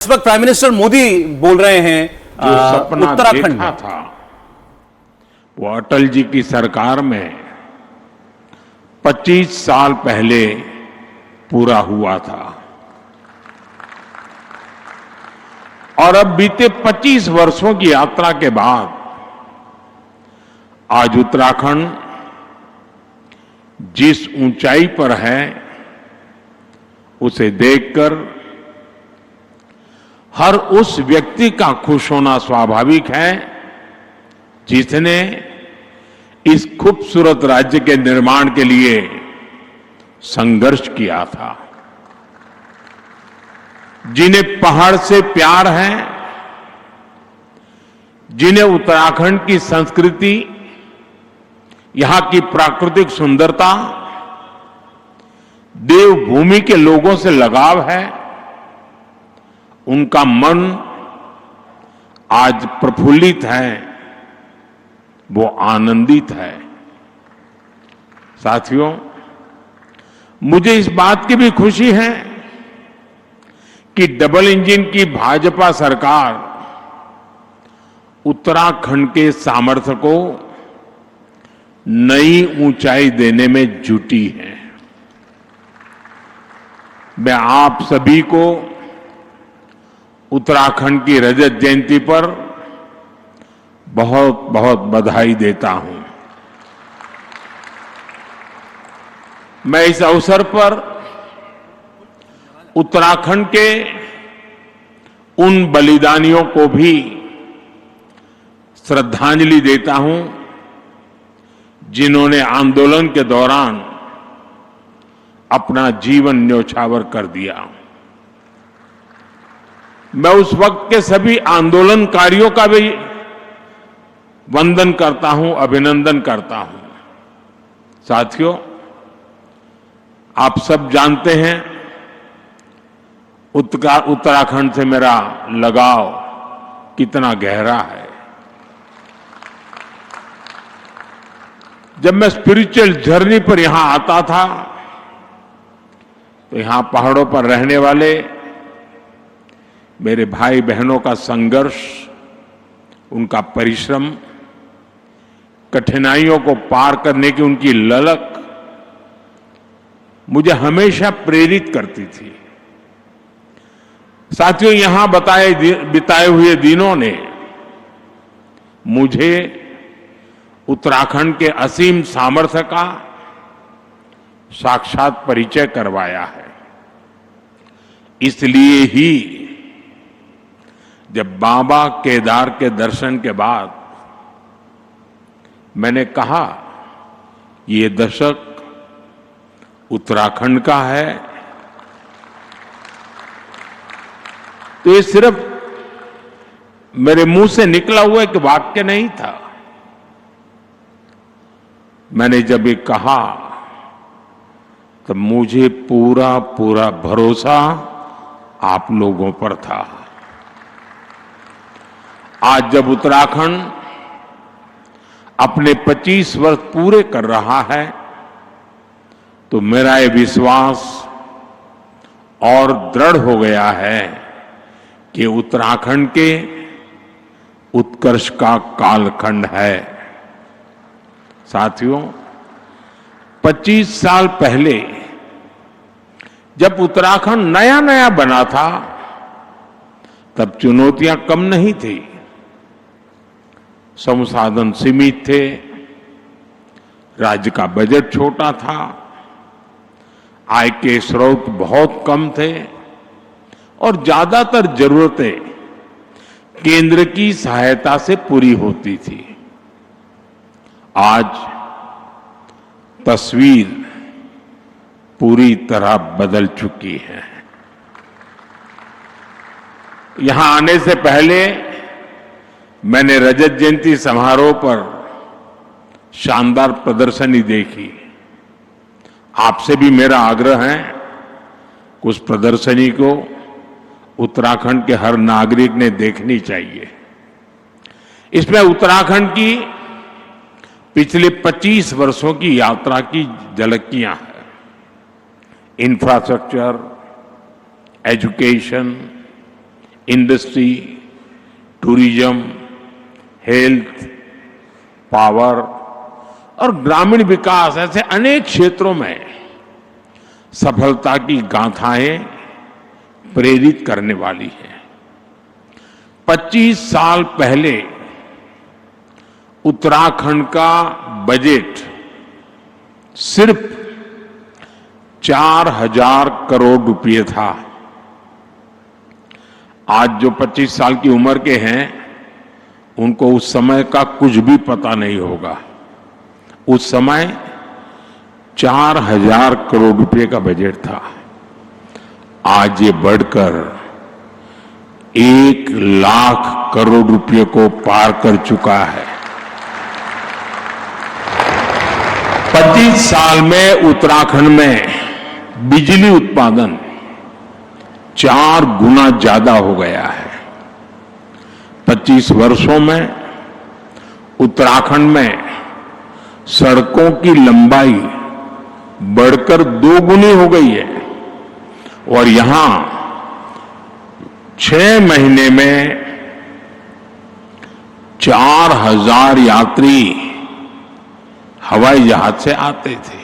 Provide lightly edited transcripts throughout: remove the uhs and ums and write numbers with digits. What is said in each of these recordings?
इस वक्त prime minister Modi बोल रहे हैं जो सपना उत्तराखंड देखा में। था वो अटल जी की सरकार में 25 साल पहले पूरा हुआ था और अब बीते 25 वर्षों की यात्रा के बाद आज उत्तराखंड जिस ऊंचाई पर है उसे देखकर हर उस व्यक्ति का खुश होना स्वाभाविक है जिसने इस खूबसूरत राज्य के निर्माण के लिए संघर्ष किया था, जिन्हें पहाड़ से प्यार है, जिन्हें उत्तराखंड की संस्कृति, यहां की प्राकृतिक सुंदरता, देवभूमि के लोगों से लगाव है, उनका मन आज प्रफुल्लित है, वो आनंदित है। साथियों, मुझे इस बात की भी खुशी है कि डबल इंजन की भाजपा सरकार उत्तराखंड के सामर्थ्य को नई ऊंचाई देने में जुटी है। मैं आप सभी को उत्तराखंड की रजत जयंती पर बहुत बहुत बधाई देता हूं। मैं इस अवसर पर उत्तराखंड के उन बलिदानियों को भी श्रद्धांजलि देता हूं जिन्होंने आंदोलन के दौरान अपना जीवन न्यौछावर कर दिया। मैं उस वक्त के सभी आंदोलनकारियों का भी वंदन करता हूं, अभिनंदन करता हूं। साथियों, आप सब जानते हैं उत्तराखंड से मेरा लगाव कितना गहरा है। जब मैं स्पिरिचुअल जर्नी पर यहां आता था तो यहां पहाड़ों पर रहने वाले मेरे भाई बहनों का संघर्ष, उनका परिश्रम, कठिनाइयों को पार करने की उनकी ललक मुझे हमेशा प्रेरित करती थी। साथियों, यहां बिताए हुए दिनों ने मुझे उत्तराखंड के असीम सामर्थ्य का साक्षात परिचय करवाया है। इसलिए ही जब बाबा केदार के दर्शन के बाद मैंने कहा ये दशक उत्तराखंड का है, तो ये सिर्फ मेरे मुंह से निकला हुआ एक वाक्य नहीं था। मैंने जब ये कहा तब मुझे पूरा पूरा भरोसा आप लोगों पर था। आज जब उत्तराखंड अपने 25 वर्ष पूरे कर रहा है तो मेरा ये विश्वास और दृढ़ हो गया है कि उत्तराखंड के उत्कर्ष का कालखंड है। साथियों, 25 साल पहले जब उत्तराखंड नया नया बना था तब चुनौतियां कम नहीं थी। संसाधन सीमित थे, राज्य का बजट छोटा था, आय के स्रोत बहुत कम थे और ज्यादातर जरूरतें केंद्र की सहायता से पूरी होती थी। आज तस्वीर पूरी तरह बदल चुकी है। यहां आने से पहले मैंने रजत जयंती समारोह पर शानदार प्रदर्शनी देखी। आपसे भी मेरा आग्रह है कि उस प्रदर्शनी को उत्तराखंड के हर नागरिक ने देखनी चाहिए। इसमें उत्तराखंड की पिछले 25 वर्षों की यात्रा की झलकियां हैं। Infrastructure, education, industry, tourism, health, power और ग्रामीण विकास ऐसे अनेक क्षेत्रों में सफलता की गाथाएं प्रेरित करने वाली है। 25 साल पहले उत्तराखंड का बजट सिर्फ 4,000 करोड़ रुपए था। आज जो 25 साल की उम्र के हैं उनको उस समय का कुछ भी पता नहीं होगा। उस समय 4,000 करोड़ रुपए का बजट था। आज ये बढ़कर 1,00,000 करोड़ रुपए को पार कर चुका है। 25 साल में उत्तराखंड में बिजली उत्पादन 4 गुना ज्यादा हो गया है। 25 वर्षों में उत्तराखंड में सड़कों की लंबाई बढ़कर 2 गुनी हो गई है और यहां 6 महीने में 4,000 यात्री हवाई जहाज से आते थे।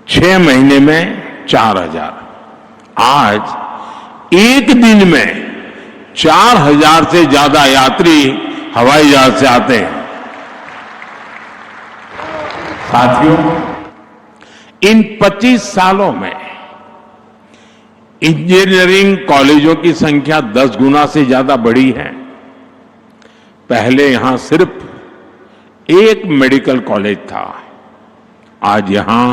6 महीने में 4,000। आज एक दिन में 4,000 से ज्यादा यात्री हवाई जहाज से आते हैं। साथियों, इन 25 सालों में इंजीनियरिंग कॉलेजों की संख्या 10 गुना से ज्यादा बढ़ी है। पहले यहां सिर्फ एक मेडिकल कॉलेज था, आज यहां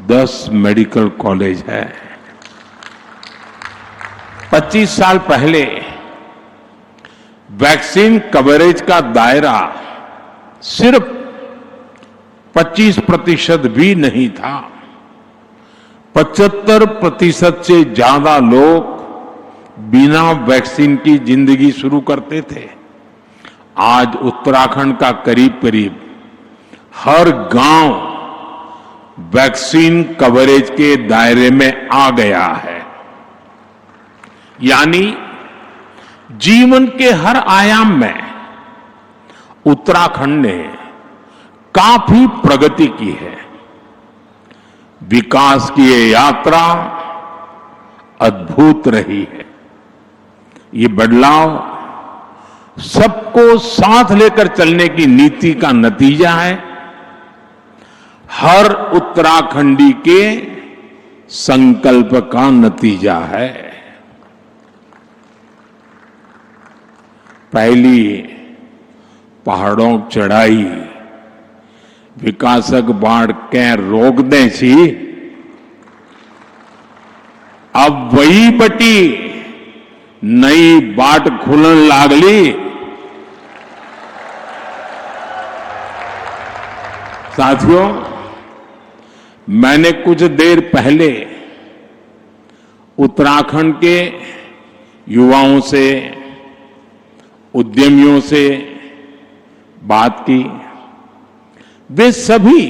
10 मेडिकल कॉलेज है। 25 साल पहले वैक्सीन कवरेज का दायरा सिर्फ 25% भी नहीं था। 75% से ज्यादा लोग बिना वैक्सीन की जिंदगी शुरू करते थे। आज उत्तराखंड का करीब करीब हर गांव वैक्सीन कवरेज के दायरे में आ गया है। यानी जीवन के हर आयाम में उत्तराखंड ने काफी प्रगति की है। विकास की ये यात्रा अद्भुत रही है। ये बदलाव सबको साथ लेकर चलने की नीति का नतीजा है। हर उत्तराखंडी के संकल्प का नतीजा है। पहली पहाड़ों की चढ़ाई विकासक बाढ़ के रोक दे छी, अब वही बटी नई बाट खुलन लागली। साथियों, मैंने कुछ देर पहले उत्तराखंड के युवाओं से, उद्यमियों से बात की। वे सभी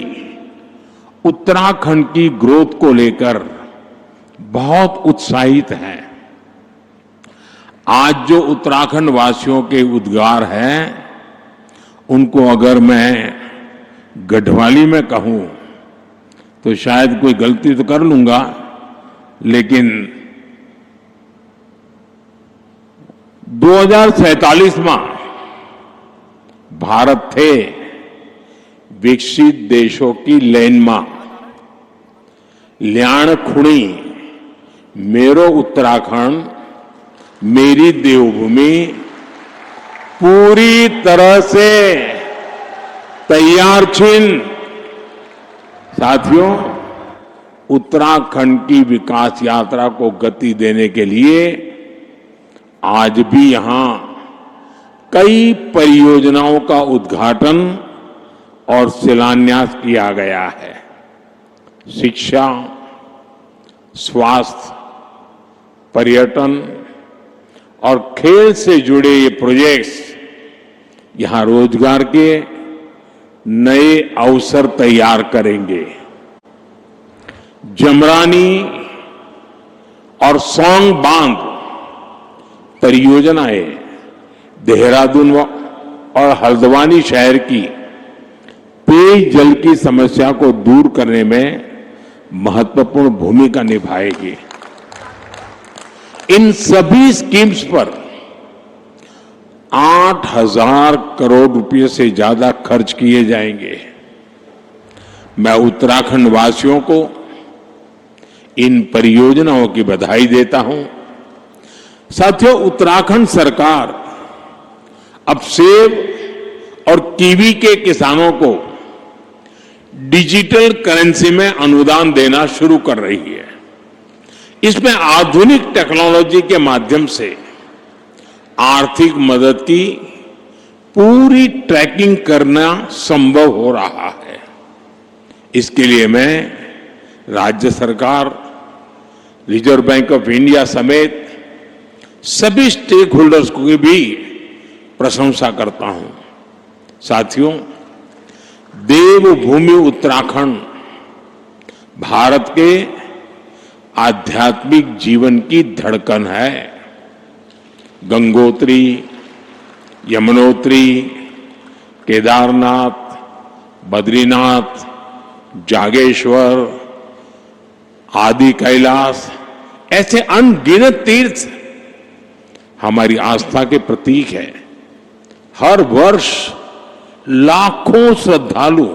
उत्तराखंड की ग्रोथ को लेकर बहुत उत्साहित हैं। आज जो उत्तराखंड वासियों के उद्गार हैं, उनको अगर मैं गढ़वाली में कहूं तो शायद कोई गलती तो कर लूंगा, लेकिन 2047 में भारत थे विकसित देशों की लेन में। ल्याण खुणी मेरो उत्तराखंड, मेरी देवभूमि पूरी तरह से तैयार छिन। साथियों, उत्तराखंड की विकास यात्रा को गति देने के लिए आज भी यहां कई परियोजनाओं का उद्घाटन और शिलान्यास किया गया है। शिक्षा, स्वास्थ्य, पर्यटन और खेल से जुड़े ये प्रोजेक्ट्स यहां रोजगार के नए अवसर तैयार करेंगे। जमरानी और सौंग बांध परियोजनाएं देहरादून और हल्द्वानी शहर की पेयजल की समस्या को दूर करने में महत्वपूर्ण भूमिका निभाएगी। इन सभी स्कीम्स पर 8,000 करोड़ रुपए से ज्यादा खर्च किए जाएंगे। मैं उत्तराखंड वासियों को इन परियोजनाओं की बधाई देता हूं। साथियों, उत्तराखंड सरकार अब सेब और कीवी के किसानों को डिजिटल करेंसी में अनुदान देना शुरू कर रही है। इसमें आधुनिक टेक्नोलॉजी के माध्यम से आर्थिक मदद की पूरी ट्रैकिंग करना संभव हो रहा है। इसके लिए मैं राज्य सरकार, रिजर्व बैंक ऑफ इंडिया समेत सभी स्टेक होल्डर्स की भी प्रशंसा करता हूं। साथियों, देवभूमि उत्तराखंड भारत के आध्यात्मिक जीवन की धड़कन है। गंगोत्री, यमुनोत्री, केदारनाथ, बद्रीनाथ, जागेश्वर, आदि कैलाश, ऐसे अनगिनत तीर्थ हमारी आस्था के प्रतीक है। हर वर्ष लाखों श्रद्धालु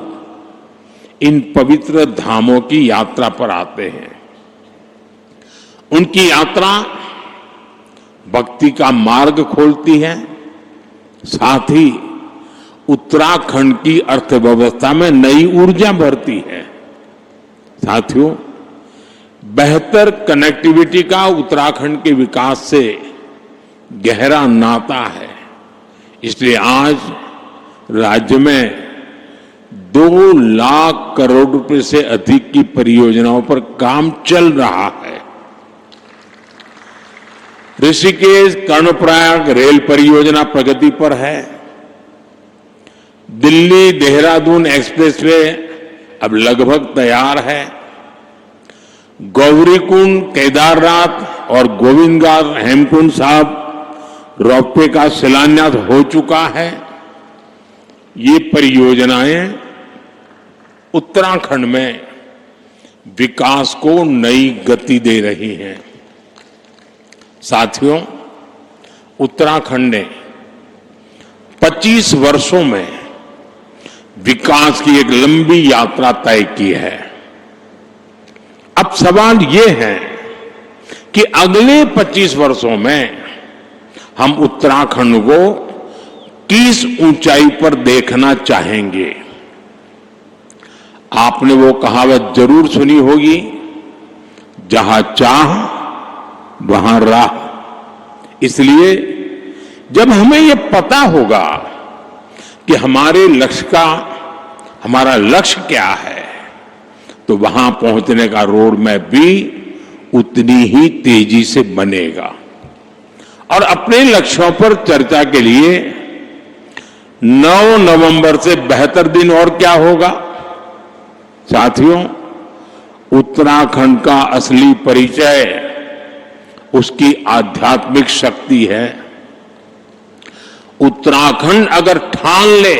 इन पवित्र धामों की यात्रा पर आते हैं। उनकी यात्रा भक्ति का मार्ग खोलती है, साथ ही उत्तराखंड की अर्थव्यवस्था में नई ऊर्जा भरती है। साथियों, बेहतर कनेक्टिविटी का उत्तराखंड के विकास से गहरा नाता है। इसलिए आज राज्य में 2 लाख करोड़ रुपए से अधिक की परियोजनाओं पर काम चल रहा है। ऋषिकेश कर्णप्रयाग रेल परियोजना प्रगति पर है। दिल्ली देहरादून एक्सप्रेसवे अब लगभग तैयार है। गौरीकुंड, केदारनाथ और गोविंदघाट हेमकुंड साहब रोपवे का शिलान्यास हो चुका है। ये परियोजनाएं उत्तराखंड में विकास को नई गति दे रही हैं। साथियों, उत्तराखंड ने 25 वर्षों में विकास की एक लंबी यात्रा तय की है। अब सवाल ये है कि अगले 25 वर्षों में हम उत्तराखंड को किस ऊंचाई पर देखना चाहेंगे। आपने वो कहावत जरूर सुनी होगी, जहां चाह वहां राह। इसलिए जब हमें ये पता होगा कि हमारा लक्ष्य क्या है, तो वहां पहुंचने का रोड मैप भी उतनी ही तेजी से बनेगा। और अपने लक्ष्यों पर चर्चा के लिए 9 नवंबर से बेहतर दिन और क्या होगा। साथियों, उत्तराखंड का असली परिचय उसकी आध्यात्मिक शक्ति है। उत्तराखंड अगर ठान ले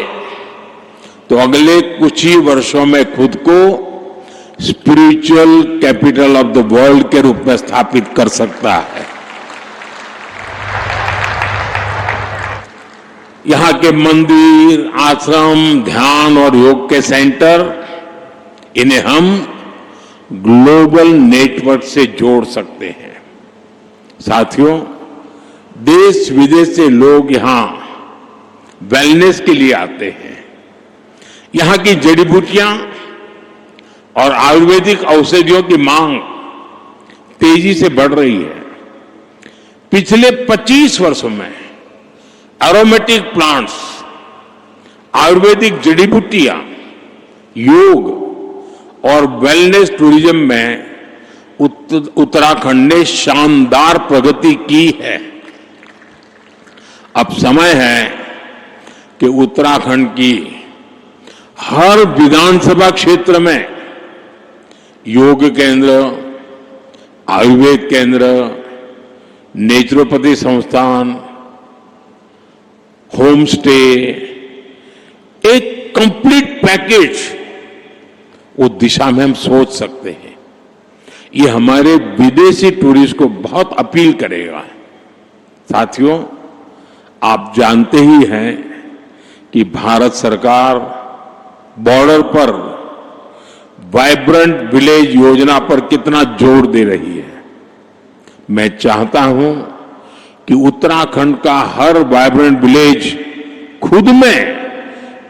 तो अगले कुछ ही वर्षों में खुद को spiritual capital of the world के रूप में स्थापित कर सकता है। यहां के मंदिर, आश्रम, ध्यान और योग के सेंटर, इन्हें हम ग्लोबल नेटवर्क से जोड़ सकते हैं। साथियों, देश विदेश से लोग यहां वेलनेस के लिए आते हैं। यहां की जड़ी बूटियां और आयुर्वेदिक औषधियों की मांग तेजी से बढ़ रही है। पिछले 25 वर्षों में एरोमेटिक प्लांट्स, आयुर्वेदिक जड़ी बूटियां, योग और वेलनेस टूरिज्म में उत्तराखंड ने शानदार प्रगति की है। अब समय है कि उत्तराखंड की हर विधानसभा क्षेत्र में योग केंद्र, आयुर्वेद केंद्र, नेचुरोपैथी संस्थान, होम स्टे, एक कंप्लीट पैकेज, वो दिशा में हम सोच सकते हैं। ये हमारे विदेशी टूरिस्ट को बहुत अपील करेगा। साथियों, आप जानते ही हैं कि भारत सरकार बॉर्डर पर वाइब्रेंट विलेज योजना पर कितना जोर दे रही है। मैं चाहता हूं कि उत्तराखंड का हर वाइब्रेंट विलेज खुद में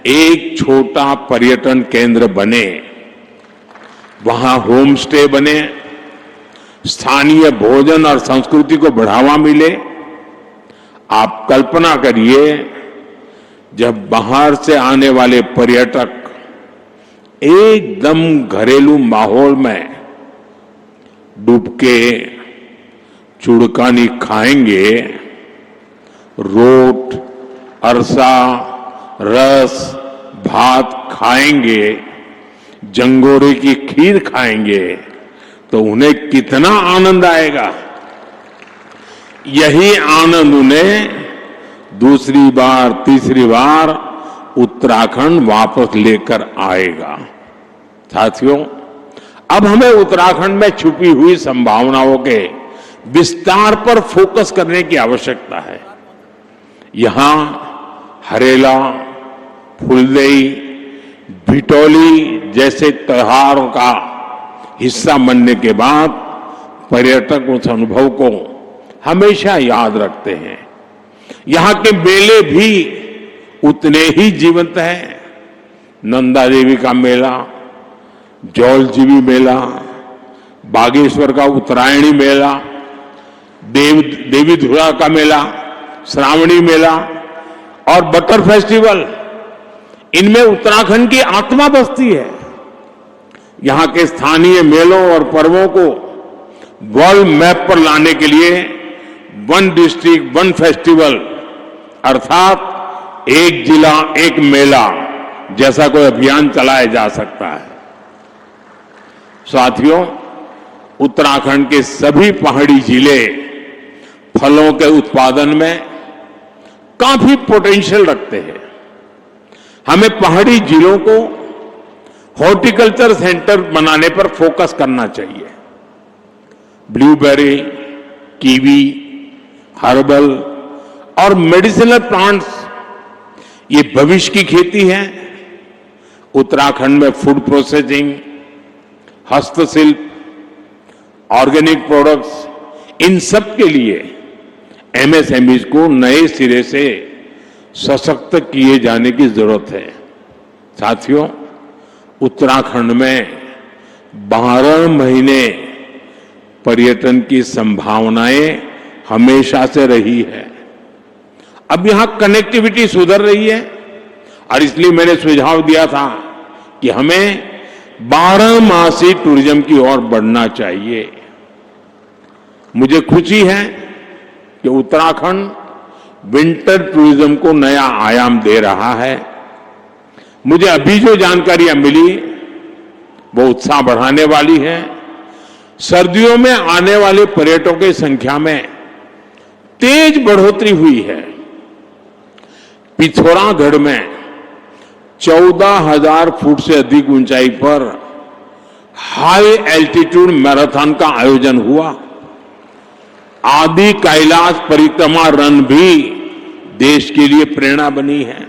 एक छोटा पर्यटन केंद्र बने, वहां होम स्टे बने, स्थानीय भोजन और संस्कृति को बढ़ावा मिले। आप कल्पना करिए, जब बाहर से आने वाले पर्यटक एकदम घरेलू माहौल में डुबके चुड़कानी खाएंगे, रोट, अरसा, रस, भात खाएंगे, जंगोरे की खीर खाएंगे, तो उन्हें कितना आनंद आएगा। यही आनंद उन्हें दूसरी बार, तीसरी बार उत्तराखंड वापस लेकर आएगा। साथियों, अब हमें उत्तराखंड में छुपी हुई संभावनाओं के विस्तार पर फोकस करने की आवश्यकता है। यहां हरेला, फुलदेई, भिटौली जैसे त्योहारों का हिस्सा बनने के बाद पर्यटक उस अनुभव को हमेशा याद रखते हैं। यहां के मेले भी उतने ही जीवंत हैं। नंदा देवी का मेला, जौलजीबी मेला, बागेश्वर का उत्तरायणी मेला, देवी धुरा का मेला, श्रावणी मेला और बटर फेस्टिवल, इनमें उत्तराखंड की आत्मा बसती है। यहां के स्थानीय मेलों और पर्वों को वर्ल्ड मैप पर लाने के लिए वन डिस्ट्रिक्ट वन फेस्टिवल अर्थात एक जिला एक मेला जैसा कोई अभियान चलाया जा सकता है। साथियों, उत्तराखंड के सभी पहाड़ी जिले फलों के उत्पादन में काफी पोटेंशियल रखते हैं। हमें पहाड़ी जिलों को हॉर्टिकल्चर सेंटर बनाने पर फोकस करना चाहिए। ब्लूबेरी, कीवी, हर्बल और मेडिसिनल प्लांट्स, ये भविष्य की खेती है। उत्तराखंड में फूड प्रोसेसिंग, हस्तशिल्प, ऑर्गेनिक प्रोडक्ट्स, इन सब के लिए एमएसएमईज को नए सिरे से सशक्त किए जाने की जरूरत है। साथियों, उत्तराखंड में 12 महीने पर्यटन की संभावनाएं हमेशा से रही है। अब यहां कनेक्टिविटी सुधर रही है और इसलिए मैंने सुझाव दिया था कि हमें 12 मासी टूरिज्म की ओर बढ़ना चाहिए। मुझे खुशी है कि उत्तराखंड विंटर टूरिज्म को नया आयाम दे रहा है। मुझे अभी जो जानकारियां मिली वो उत्साह बढ़ाने वाली है। सर्दियों में आने वाले पर्यटकों की संख्या में तेज बढ़ोतरी हुई है। पिथौरागढ़ में 14,000 फुट से अधिक ऊंचाई पर हाई एल्टीट्यूड मैराथन का आयोजन हुआ। आदि कैलाश परिक्रमा रन भी देश के लिए प्रेरणा बनी है।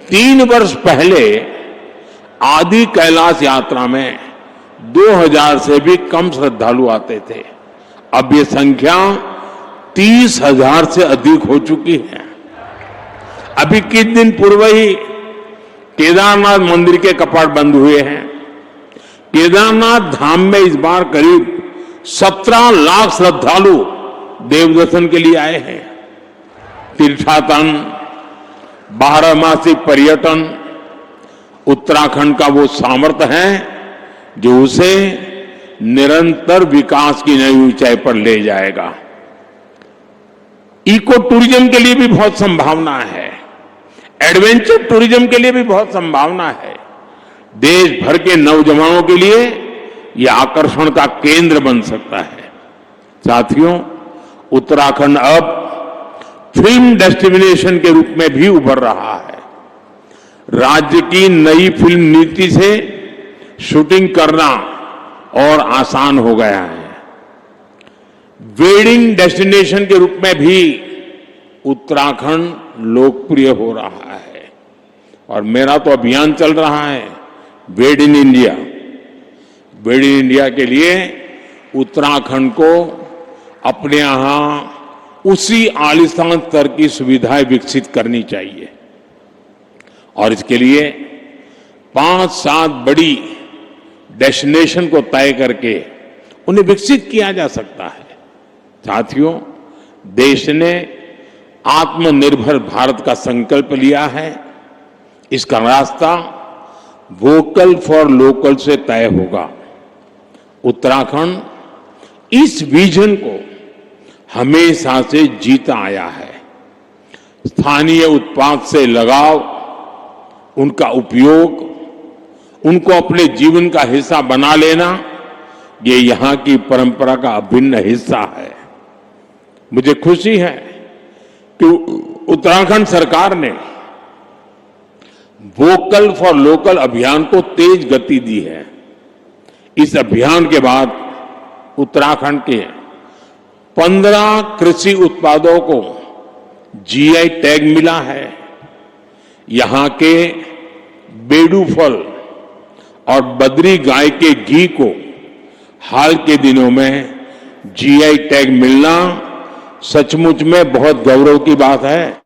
3 वर्ष पहले आदि कैलाश यात्रा में 2,000 से भी कम श्रद्धालु आते थे। अब ये संख्या 30,000 से अधिक हो चुकी है। अभी कुछ दिन पूर्व ही केदारनाथ मंदिर के कपाट बंद हुए हैं। केदारनाथ धाम में इस बार करीब 17 लाख श्रद्धालु देवदर्शन के लिए आए हैं। तीर्थाटन, 12मासी पर्यटन उत्तराखंड का वो सामर्थ्य है जो उसे निरंतर विकास की नई ऊंचाई पर ले जाएगा। इको टूरिज्म के लिए भी बहुत संभावना है। एडवेंचर टूरिज्म के लिए भी बहुत संभावना है। देश भर के नौजवानों के लिए यह आकर्षण का केंद्र बन सकता है। साथियों, उत्तराखंड अब फिल्म डेस्टिनेशन के रूप में भी उभर रहा है। राज्य की नई फिल्म नीति से शूटिंग करना और आसान हो गया है। वेडिंग डेस्टिनेशन के रूप में भी उत्तराखंड लोकप्रिय हो रहा है और मेरा तो अभियान चल रहा है वेड in India. Wade in India के लिए उत्तराखंड को अपने यहां उसी आलिशान स्तर की सुविधाएं विकसित करनी चाहिए और इसके लिए 5-7 बड़ी डेस्टिनेशन को तय करके उन्हें विकसित किया जा सकता है। साथियों, देश ने आत्मनिर्भर भारत का संकल्प लिया है। इसका रास्ता वोकल फॉर लोकल से तय होगा। उत्तराखंड इस विजन को हमेशा से जीता आया है। स्थानीय उत्पाद से लगाव, उनका उपयोग, उनको अपने जीवन का हिस्सा बना लेना, ये यहां की परंपरा का अभिन्न हिस्सा है। मुझे खुशी है कि उत्तराखंड सरकार ने वोकल फॉर लोकल अभियान को तेज गति दी है। इस अभियान के बाद उत्तराखंड के 15 कृषि उत्पादों को जीआई टैग मिला है। यहां के बेडू फल और बद्री गाय के घी को हाल के दिनों में जीआई टैग मिलना सचमुच में बहुत गौरव की बात है।